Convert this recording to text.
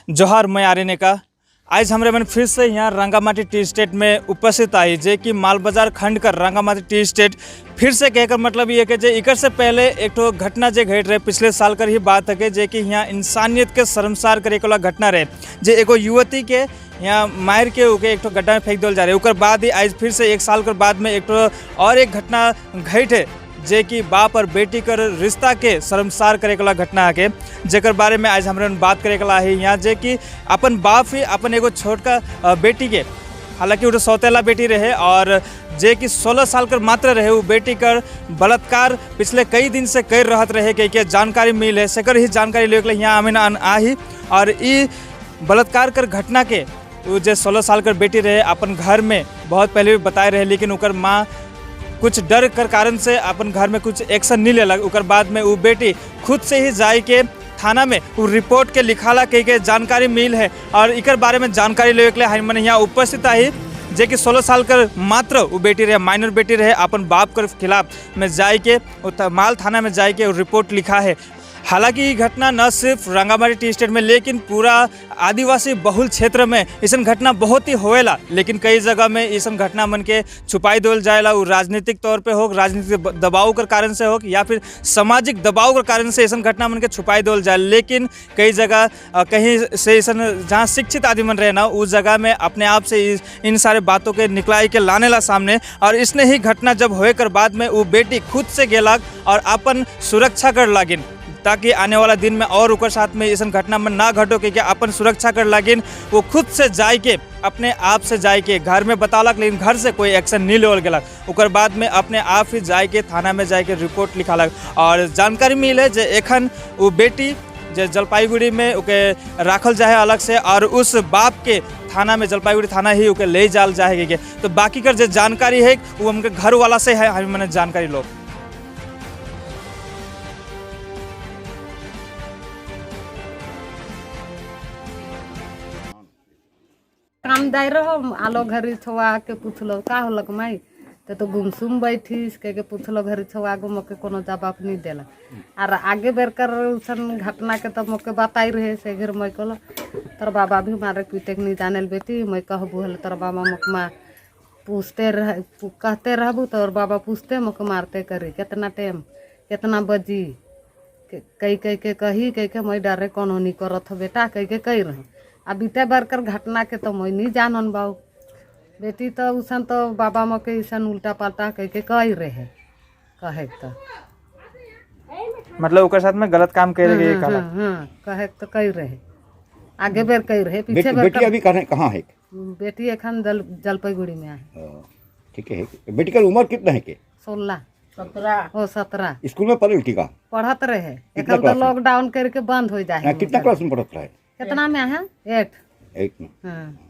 जोहार मैं आर्यन का आज हमारे मन फिर से यहाँ रंगामाटी टी स्टेट में उपस्थित आई जे कि माल बाजार खंड कर रंगामाटी टी स्टेट फिर से कहकर मतलब ये कि जे इकर से पहले एक तो घटना जे घट रहे पिछले साल कर ही बात है जे कि यहाँ इंसानियत के शर्मसार करे वाला घटना रहे जे एगो युवती के यहाँ मार के उके एक तो गड्ढा में फेंक दिल जा रहे उकर बाद ही आज फिर से एक साल कर बाद में एक तो और एक घटना घट है जे कि बाप और बेटी कर रिश्ता के शर्मसार करे वाला घटना के जेकर बारे में आज हमारे बात करे वाला है यहाँ जे कि अपन बाप ही अपन एगो छोटका बेटी के हालांकि वो सौतेला बेटी रहे और जे कि 16 साल कर मात्र रहे वो बेटी कर बलात्कार पिछले कई दिन से कर रहत रहे के जानकारी मिल है सेकर ही जानकारी लेके यहाँ हमें आही और ई बलात्कार कर घटना के वो जे 16 साल कर बेटी रहे अपन घर में बहुत पहले भी बताए रहे लेकिन उकर माँ कुछ डर कर कारण से अपन घर में कुछ एक्शन नहीं लेलक उकर बाद में वो बेटी खुद से ही जाए के थाना में वो रिपोर्ट के लिखाला के जानकारी मिल है और इकर बारे में जानकारी लेवे के लिए हम यहाँ उपस्थित आई जे कि 16 साल कर मात्र वो बेटी रहे माइनर बेटी रहे अपन बाप कर खिलाफ में जाए के माल थाना में जाए के रिपोर्ट लिखा है। हालांकि ये घटना न सिर्फ रंगामाटी टी स्टेट में लेकिन पूरा आदिवासी बहुल क्षेत्र में ऐसा घटना बहुत ही होएला लेकिन कई जगह में ऐसा घटना मन के छुपाई देल जाएला वो राजनीतिक तौर पे हो राजनीतिक दबाव के कारण से हो या फिर सामाजिक दबाव के कारण से ऐसा घटना मन के छुपाई देल जाए लेकिन कई जगह कहीं से ऐसा जहाँ शिक्षित आदमी मन रहे ना उस जगह में अपने आप से इन सारे बातों के निकलाई के लाने ला सामने और इसने ही घटना जब होए कर बाद में वो बेटी खुद से गेलक और अपन सुरक्षा कर लागिन ताकि आने वाला दिन में और उकर साथ में ऐसा घटना में ना घटो कि अपन सुरक्षा कर लागिन वो खुद से जाए के अपने आप से जाए के घर में बतालक लेकिन घर से कोई एक्शन नहीं लेवल गलक उकर बाद में अपने आप ही जाए के थाना में जाए के रिपोर्ट लिखालक और जानकारी मिले जे एखन वो बेटी जे जलपाईगुड़ी में उके राखल जाए अलग से और उस बाप के थाना में जलपाईगुड़ी थाना ही उके ले जाल जाए तो बाकी कर जो जानकारी है वो उनके घर वाला से है हमें मैंने जानकारी लो। काम दाई रहो आलो घरी छवा के पूछलो का होलक माई तो गुमसुम बैठीस के पूछलो घरी छवा गो मके कोनो जवाब नहीं देला और आगे बेर कर उसन घटना के तो मके बताई रहे से घर मैं कहलो तोर बाबा भी मारे पीटे नहीं जाने बेटी मैं कहबू हल तोर बाबा मकमा पूछते रह कहते रहबू तोर बाबा पूछते मके मारते करी कितना टाइम कितना बजी कई के कही के मैं डरे कोनो नहीं करत बेटा कही रहे अब बीते बरकर घटना के तो मैं नहीं जानन बाऊ बेटी तो उसन तो बाबा मके ऐसा उल्टा पाल्टा कही रहे कहे तो मतलब उकर साथ में गलत काम कर रहे कहे तो कही रहे आगे बेर कही रहे पीछे बेटी अभी कहाँ है? बेटी एखन जलपाईगुड़ी में है। ठीक है बेटी का उम्र कितना है के? 17 स्कूल में पढ़ी का पढ़त रहे एखन तो लॉकडाउन करके बंद हो जाए। कितना क्लास में पढ़त रहे? कितना में है 8 में। हाँ